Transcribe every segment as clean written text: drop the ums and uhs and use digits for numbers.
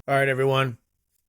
All right, everyone.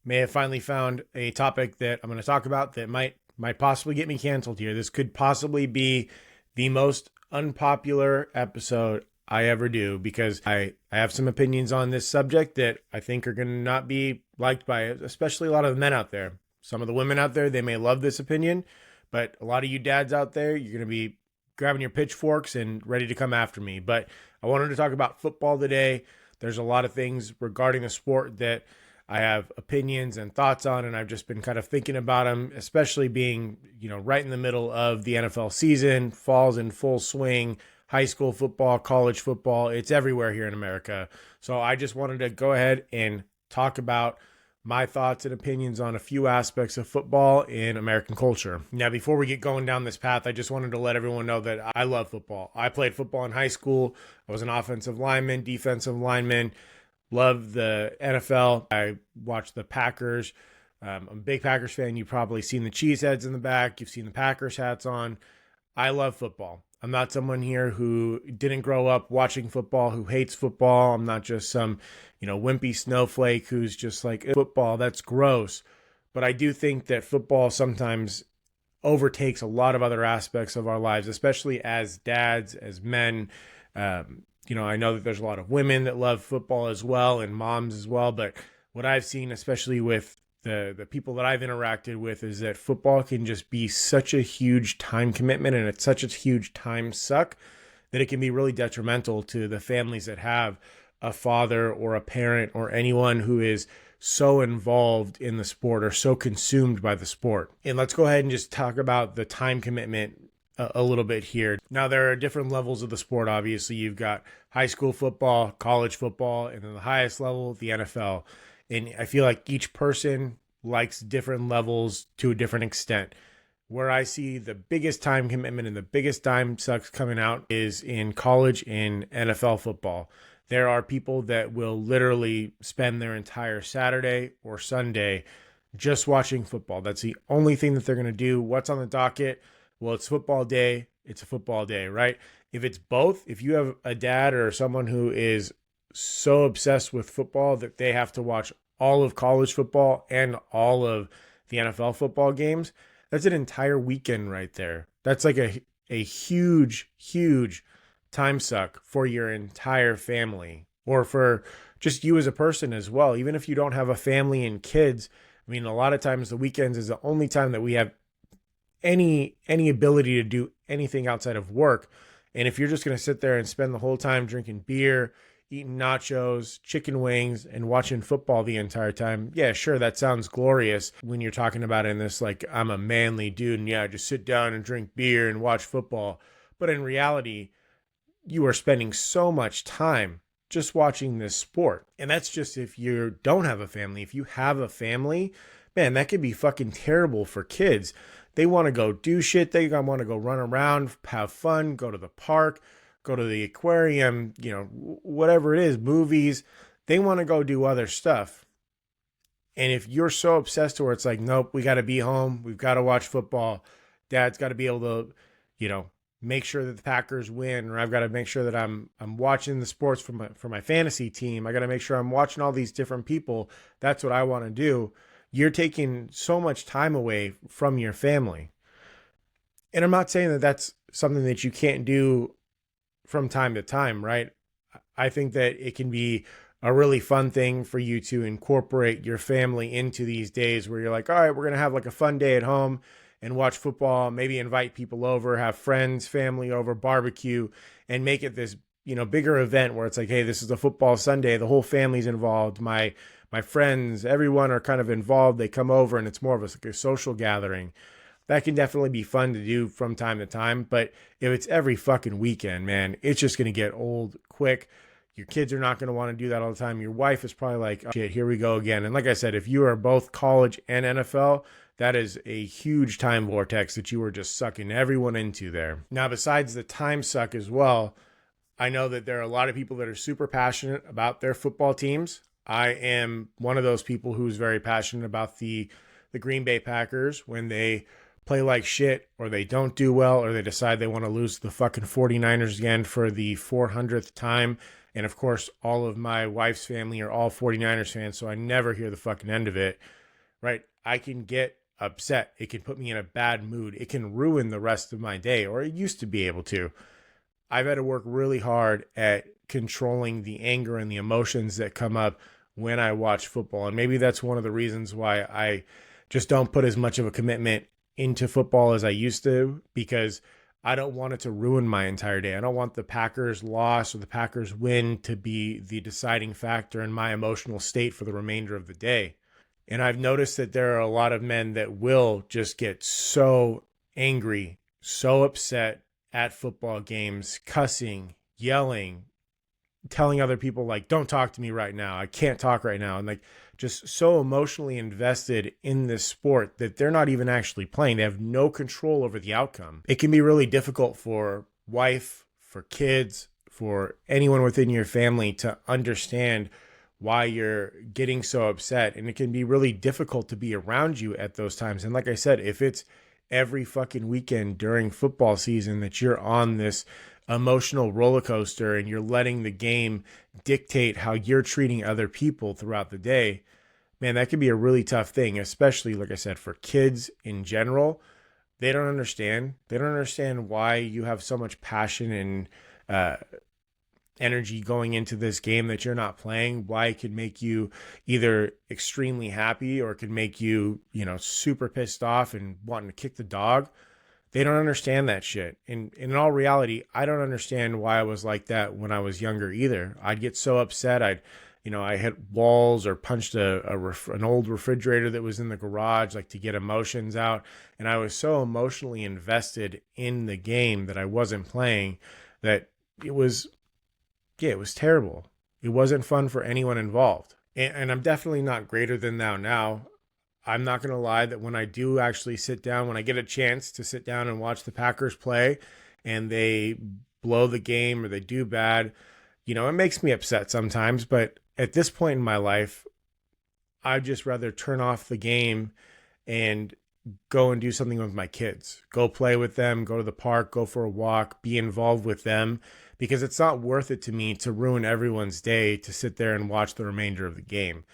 May have finally found a topic that I'm going to talk about that might possibly get me canceled here. This could possibly be the most unpopular episode I ever do because I have some opinions on this subject that I think are going to not be liked by especially a lot of the men out there. Some of the women out there, they may love this opinion, but a lot of you dads out there, you're going to be grabbing your pitchforks and ready to come after me. But I wanted to talk about football today. There's a lot of things regarding the sport that I have opinions and thoughts on, and I've just been kind of thinking about them, especially being, right in the middle of the NFL season, fall's in full swing, high school football, college football, it's everywhere here in America. So I just wanted to go ahead and talk about my thoughts and opinions on a few aspects of football in American culture. Now, before we get going down this path, I just wanted to let everyone know that I love football. I played football in high school. I was an offensive lineman, defensive lineman. Love the NFL. I watch the Packers. I'm a big Packers fan. You've probably seen the cheeseheads in the back. You've seen the Packers hats on. I love football. I'm not someone here who didn't grow up watching football, who hates football. I'm not just some, wimpy snowflake who's just like, football, that's gross. But I do think that football sometimes overtakes a lot of other aspects of our lives, especially as dads, as men. I know that there's a lot of women that love football as well and moms as well. But what I've seen, especially with the people that I've interacted with, is that football can just be such a huge time commitment and it's such a huge time suck that it can be really detrimental to the families that have a father or a parent or anyone who is so involved in the sport or so consumed by the sport. And let's go ahead and just talk about the time commitment a little bit here. Now, there are different levels of the sport. Obviously, you've got high school football, college football, and then the highest level, the NFL. And I feel like each person likes different levels to a different extent. Where I see the biggest time commitment and the biggest time sucks coming out is in college and NFL football. There are people that will literally spend their entire Saturday or Sunday just watching football. That's the only thing that they're going to do. What's on the docket? Well, it's football day. It's a football day, right? If it's both, if you have a dad or someone who is so obsessed with football that they have to watch all of college football and all of the NFL football games, that's an entire weekend right there. That's like a huge, huge time suck for your entire family or for just you as a person as well. Even if you don't have a family and kids, I mean, a lot of times the weekends is the only time that we have any ability to do anything outside of work. And if you're just going to sit there and spend the whole time drinking beer, eating nachos, chicken wings, and watching football the entire time, yeah, sure, that sounds glorious when you're talking about it in this, like, I'm a manly dude and yeah, just sit down and drink beer and watch football. But in reality, you are spending so much time just watching this sport. And that's just if you don't have a family. If you have a family, man, that could be fucking terrible for kids. They want to go do shit. They want to go run around, have fun, go to the park, go to the aquarium, whatever it is, movies. They want to go do other stuff. And if you're so obsessed to where it's like, nope, we got to be home. We've got to watch football. Dad's got to be able to, make sure that the Packers win, or I've got to make sure that I'm watching the sports for my fantasy team. I got to make sure I'm watching all these different people. That's what I want to do. You're taking so much time away from your family. And I'm not saying that that's something that you can't do from time to time, right? I think that it can be a really fun thing for you to incorporate your family into these days where you're like, all right, we're going to have like a fun day at home and watch football, maybe invite people over, have friends, family over, barbecue, and make it this, bigger event where it's like, hey, this is a football Sunday. The whole family's involved. My friends, everyone are kind of involved. They come over and it's more of a social gathering. That can definitely be fun to do from time to time. But if it's every fucking weekend, man, it's just going to get old quick. Your kids are not going to want to do that all the time. Your wife is probably like, oh, shit, here we go again. And like I said, if you are both college and NFL, that is a huge time vortex that you are just sucking everyone into there. Now, besides the time suck as well, I know that there are a lot of people that are super passionate about their football teams. I am one of those people who's very passionate about the Green Bay Packers when they play like shit or they don't do well or they decide they want to lose to the fucking 49ers again for the 400th time And of course, all of my wife's family are all 49ers fans, so I never hear the fucking end of it, right? I can get upset. It can put me in a bad mood. It can ruin the rest of my day, or it used to be able to. I've had to work really hard at controlling the anger and the emotions that come up when I watch football. And maybe that's one of the reasons why I just don't put as much of a commitment into football as I used to, because I don't want it to ruin my entire day. I don't want the Packers loss or the Packers win to be the deciding factor in my emotional state for the remainder of the day. And I've noticed that there are a lot of men that will just get so angry, so upset at football games, cussing, yelling, telling other people like, don't talk to me right now. I can't talk right now. And like just so emotionally invested in this sport that they're not even actually playing. They have no control over the outcome. It can be really difficult for wife, for kids, for anyone within your family to understand why you're getting so upset. And it can be really difficult to be around you at those times. And like I said, if it's every fucking weekend during football season that you're on this emotional roller coaster and you're letting the game dictate how you're treating other people throughout the day, man, that can be a really tough thing, especially, like I said, for kids in general. They don't understand. They don't understand why you have so much passion and energy going into this game that you're not playing, why it could make you either extremely happy or it could make you, super pissed off and wanting to kick the dog. They don't understand that shit. And in all reality, I don't understand why I was like that when I was younger either. I'd get so upset. I hit walls or punched an old refrigerator that was in the garage, like to get emotions out. And I was so emotionally invested in the game that I wasn't playing that it was terrible. It wasn't fun for anyone involved. And I'm definitely not greater than now. I'm not going to lie that when I do actually sit down, when I get a chance to sit down and watch the Packers play and they blow the game or they do bad, it makes me upset sometimes. But at this point in my life, I'd just rather turn off the game and go and do something with my kids. Go play with them, go to the park, go for a walk, be involved with them, because it's not worth it to me to ruin everyone's day to sit there and watch the remainder of the game.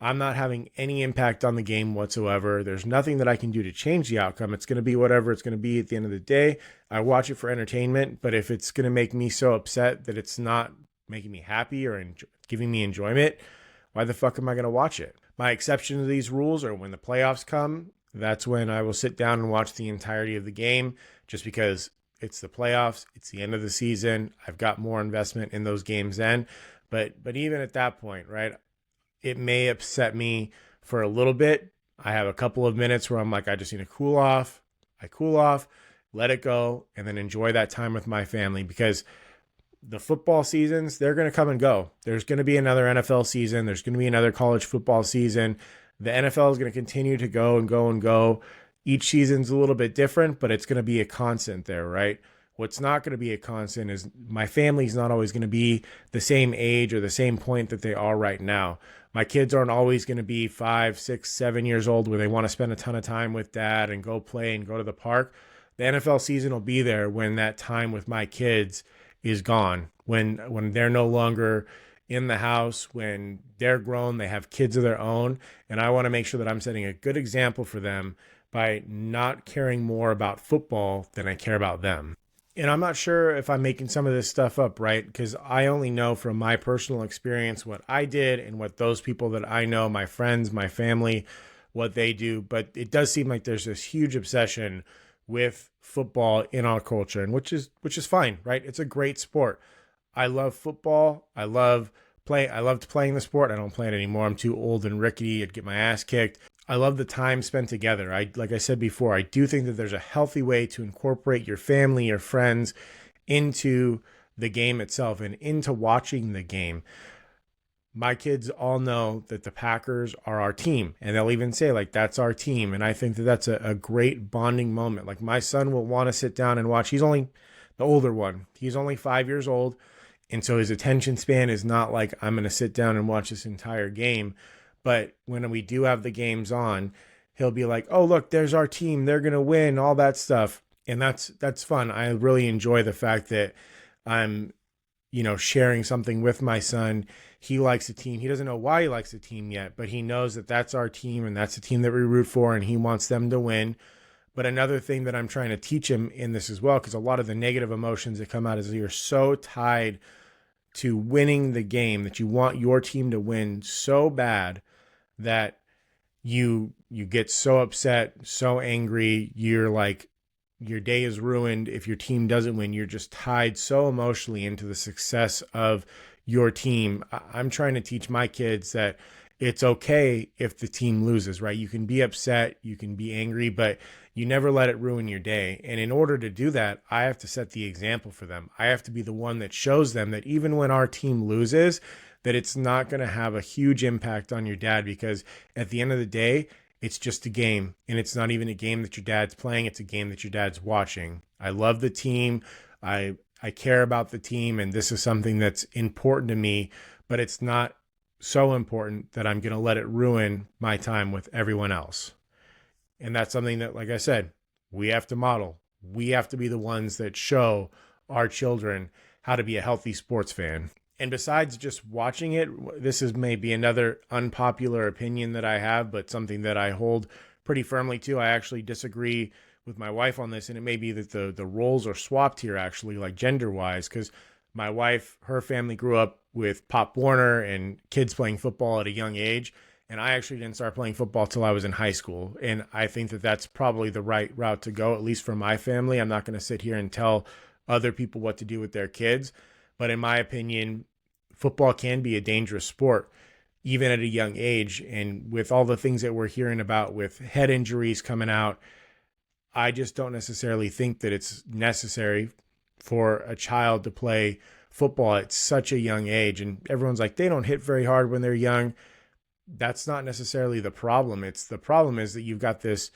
I'm not having any impact on the game whatsoever. There's nothing that I can do to change the outcome. It's going to be whatever it's going to be at the end of the day. I watch it for entertainment, but if it's going to make me so upset that it's not making me happy or giving me enjoyment, why the fuck am I going to watch it? My exception to these rules are when the playoffs come. That's when I will sit down and watch the entirety of the game, just because it's the playoffs. It's the end of the season. I've got more investment in those games then. But even at that point, right, it may upset me for a little bit. I have a couple of minutes where I'm like, I just need to cool off. I cool off, let it go, and then enjoy that time with my family, because the football seasons, they're going to come and go. There's going to be another NFL season. There's going to be another college football season. The NFL is going to continue to go and go and go. Each season's a little bit different, but it's going to be a constant there, right? What's not going to be a constant is my family's not always going to be the same age or the same point that they are right now. My kids aren't always going to be 5, 6, 7 years old where they want to spend a ton of time with dad and go play and go to the park. The NFL season will be there when that time with my kids is gone, when they're no longer in the house, when they're grown, they have kids of their own. And I want to make sure that I'm setting a good example for them by not caring more about football than I care about them. And I'm not sure if I'm making some of this stuff up, right? Because I only know from my personal experience what I did and what those people that I know, my friends, my family, what they do. But it does seem like there's this huge obsession with football in our culture, and which is fine, right? It's a great sport. I love football. I loved playing the sport. I don't play it anymore. I'm too old and rickety. I'd get my ass kicked. I love the time spent together. Like I said before, I do think that there's a healthy way to incorporate your family, your friends into the game itself and into watching the game. My kids all know that the Packers are our team, and they'll even say, like, that's our team. And I think that that's a great bonding moment. Like, my son will want to sit down and watch. He's only the older one. He's only 5 years old. And so his attention span is not like I'm going to sit down and watch this entire game. But when we do have the games on, he'll be like, oh, look, there's our team. They're going to win, all that stuff. And that's fun. I really enjoy the fact that I'm sharing something with my son. He likes a team. He doesn't know why he likes the team yet, but he knows that that's our team and that's the team that we root for, and he wants them to win. But another thing that I'm trying to teach him in this as well, because a lot of the negative emotions that come out is you're so tied to winning the game that you want your team to win so bad that you get so upset, so angry, you're like, your day is ruined if your team doesn't win. You're just tied so emotionally into the success of your team. I'm trying to teach my kids that it's okay if the team loses, right? You can be upset, you can be angry, but you never let it ruin your day. And in order to do that, I have to set the example for them. I have to be the one that shows them that even when our team loses, that it's not going to have a huge impact on your dad, because at the end of the day, it's just a game, and it's not even a game that your dad's playing. It's a game that your dad's watching. I love the team. I care about the team, and this is something that's important to me, but it's not so important that I'm going to let it ruin my time with everyone else. And that's something that, like I said, we have to model. We have to be the ones that show our children how to be a healthy sports fan. And besides just watching it, this is maybe another unpopular opinion that I have, but something that I hold pretty firmly to. I actually disagree with my wife on this, and it may be that the roles are swapped here, actually, like gender-wise, because my wife, her family grew up with Pop Warner and kids playing football at a young age, and I actually didn't start playing football till I was in high school, and I think that that's probably the right route to go, at least for my family. I'm not going to sit here and tell other people what to do with their kids, but in my opinion, football can be a dangerous sport, even at a young age. And with all the things that we're hearing about with head injuries coming out, I just don't necessarily think that it's necessary for a child to play football at such a young age. And everyone's like, they don't hit very hard when they're young. That's not necessarily the problem. The problem is that you've got this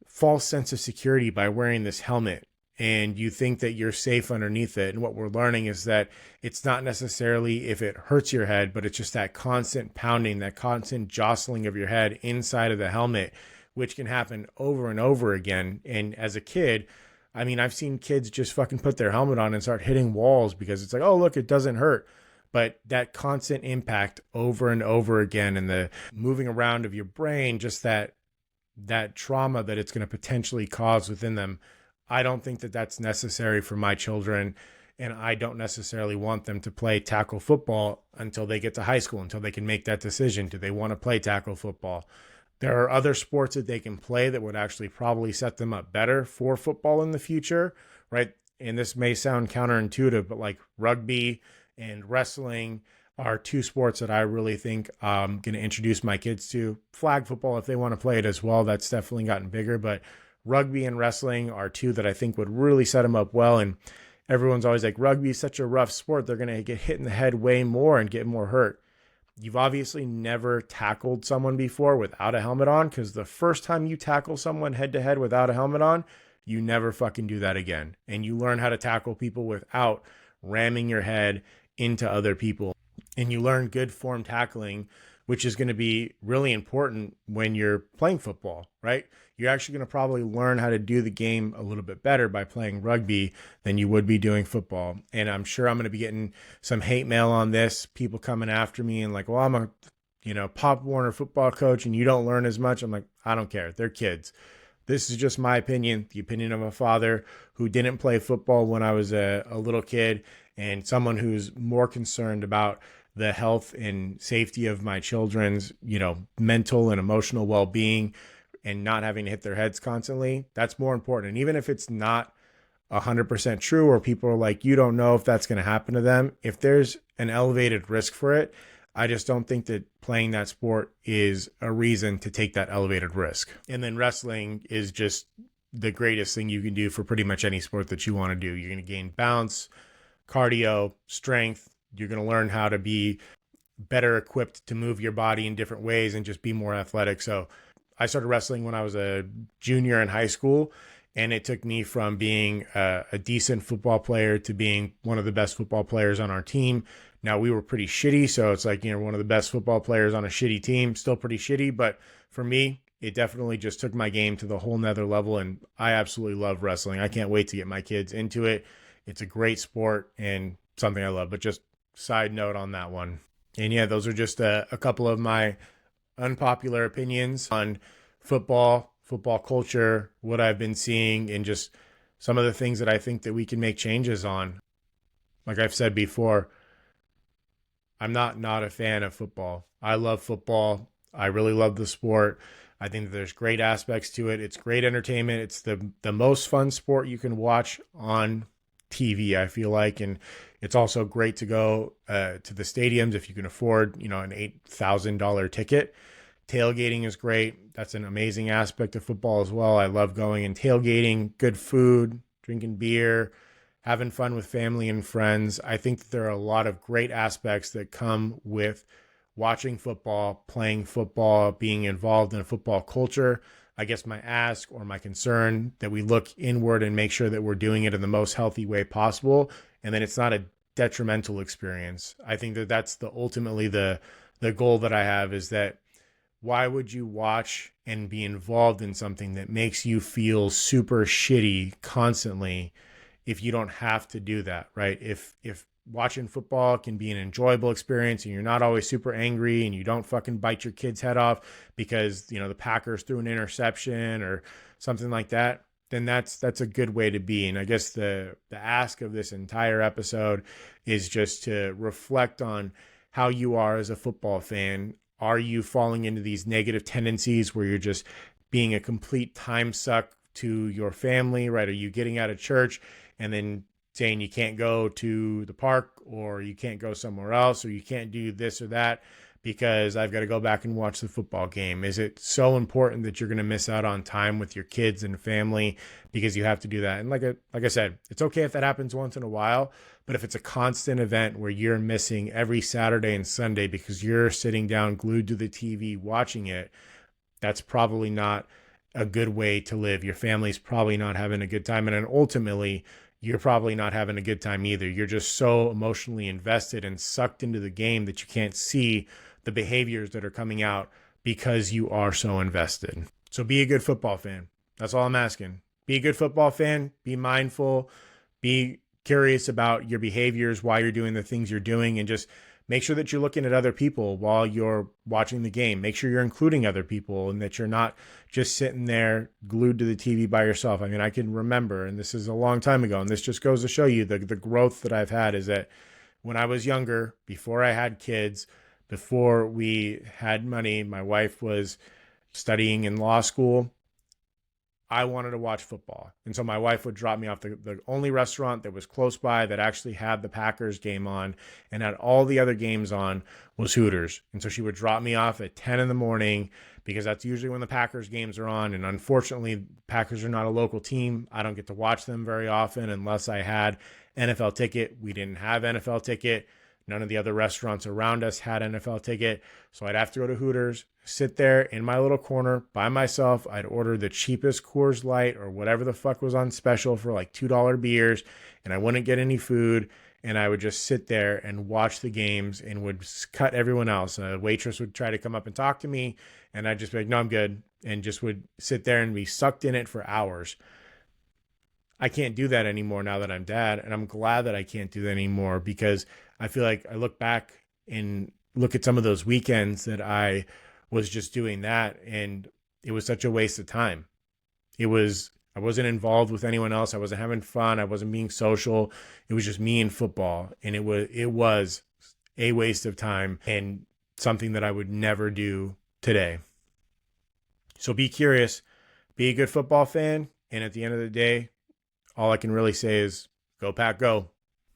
false sense of security by wearing this helmet, and you think that you're safe underneath it. And what we're learning is that it's not necessarily if it hurts your head, but it's just that constant pounding, that constant jostling of your head inside of the helmet, which can happen over and over again. And as a kid, I mean, I've seen kids just fucking put their helmet on and start hitting walls because it's like, oh, look, it doesn't hurt. But that constant impact over and over again, and the moving around of your brain, just that trauma that it's going to potentially cause within them, I don't think that that's necessary for my children, and I don't necessarily want them to play tackle football until they get to high school, until they can make that decision. Do they want to play tackle football? There are other sports that they can play that would actually probably set them up better for football in the future, right? And this may sound counterintuitive, but like rugby and wrestling are two sports that I really think I'm going to introduce my kids to. Flag football, if they want to play it as well, that's definitely gotten bigger, but rugby and wrestling are two that I think would really set them up well. And everyone's always like, rugby is such a rough sport. They're going to get hit in the head way more and get more hurt. You've obviously never tackled someone before without a helmet on, because the first time you tackle someone head to head without a helmet on, you never fucking do that again. And you learn how to tackle people without ramming your head into other people. And you learn good form tackling, which is going to be really important when you're playing football, right? You're actually going to probably learn how to do the game a little bit better by playing rugby than you would be doing football. And I'm sure I'm going to be getting some hate mail on this, people coming after me and like, well, I'm a, Pop Warner football coach and you don't learn as much. I'm like, I don't care. They're kids. This is just my opinion, the opinion of a father who didn't play football when I was a little kid, and someone who's more concerned about the health and safety of my children's, mental and emotional well-being, and not having to hit their heads constantly. That's more important. And even if it's not 100% true, or people are like, you don't know if that's going to happen to them, if there's an elevated risk for it, I just don't think that playing that sport is a reason to take that elevated risk. And then wrestling is just the greatest thing you can do for pretty much any sport that you want to do. You're going to gain bounce, cardio, strength. You're going to learn how to be better equipped to move your body in different ways and just be more athletic. So I started wrestling when I was a junior in high school, and it took me from being a decent football player to being one of the best football players on our team. Now, we were pretty shitty, so it's like, one of the best football players on a shitty team, still pretty shitty. But for me, it definitely just took my game to the whole nother level, and I absolutely love wrestling. I can't wait to get my kids into it. It's a great sport, and something I love. But just side note on that one. And yeah, those are just a couple of my unpopular opinions on football culture, what I've been seeing, and just some of the things that I think that we can make changes on. Like I've said before, I'm not a fan of football. I love football. I really love the sport. I think that there's great aspects to it. It's great entertainment. It's the most fun sport you can watch on TV, I feel like. And it's also great to go to the stadiums if you can afford, an $8,000 ticket. Tailgating is great. That's an amazing aspect of football as well. I love going and tailgating, good food, drinking beer, having fun with family and friends. I think that there are a lot of great aspects that come with watching football, playing football, being involved in a football culture. I guess my ask or my concern that we look inward and make sure that we're doing it in the most healthy way possible, and then it's not a detrimental experience. I think that that's ultimately the goal that I have, is that why would you watch and be involved in something that makes you feel super shitty constantly if you don't have to do that, right? If watching football can be an enjoyable experience and you're not always super angry and you don't fucking bite your kid's head off because, the Packers threw an interception or something like that, then that's a good way to be. And I guess the ask of this entire episode is just to reflect on how you are as a football fan. Are you falling into these negative tendencies where you're just being a complete time suck to your family, right? Are you getting out of church and then saying you can't go to the park, or you can't go somewhere else, or you can't do this or that because I've got to go back and watch the football game? Is it so important that you're going to miss out on time with your kids and family because you have to do that? And like I said, it's okay if that happens once in a while, but if it's a constant event where you're missing every Saturday and Sunday because you're sitting down glued to the TV watching it, that's probably not a good way to live. Your family's probably not having a good time. And then ultimately, you're probably not having a good time either. You're just so emotionally invested and sucked into the game that you can't see the behaviors that are coming out because you are so invested. So be a good football fan. That's all I'm asking. Be a good football fan. Be mindful. Be curious about your behaviors, why you're doing the things you're doing, and just make sure that you're looking at other people while you're watching the game. Make sure you're including other people and that you're not just sitting there glued to the TV by yourself. I mean, I can remember, and this is a long time ago, and this just goes to show you the growth that I've had, is that when I was younger, before I had kids, before we had money, my wife was studying in law school, I wanted to watch football. And so my wife would drop me off. The only restaurant that was close by that actually had the Packers game on and had all the other games on was Hooters. And so she would drop me off at 10 in the morning because that's usually when the Packers games are on. And unfortunately, Packers are not a local team. I don't get to watch them very often unless I had NFL ticket. We didn't have NFL ticket. None of the other restaurants around us had NFL ticket. So I'd have to go to Hooters, sit there in my little corner by myself. I'd order the cheapest Coors Light or whatever the fuck was on special for like $2 beers, and I wouldn't get any food. And I would just sit there and watch the games and would cut everyone else. A waitress would try to come up and talk to me, and I'd just be like, no, I'm good. And just would sit there and be sucked in it for hours. I can't do that anymore now that I'm dad. And I'm glad that I can't do that anymore, because I feel like I look back and look at some of those weekends that I was just doing that, and it was such a waste of time. I wasn't involved with anyone else. I wasn't having fun. I wasn't being social. It was just me and football. And it was a waste of time and something that I would never do today. So be curious, be a good football fan. And at the end of the day, all I can really say is go Pack, go.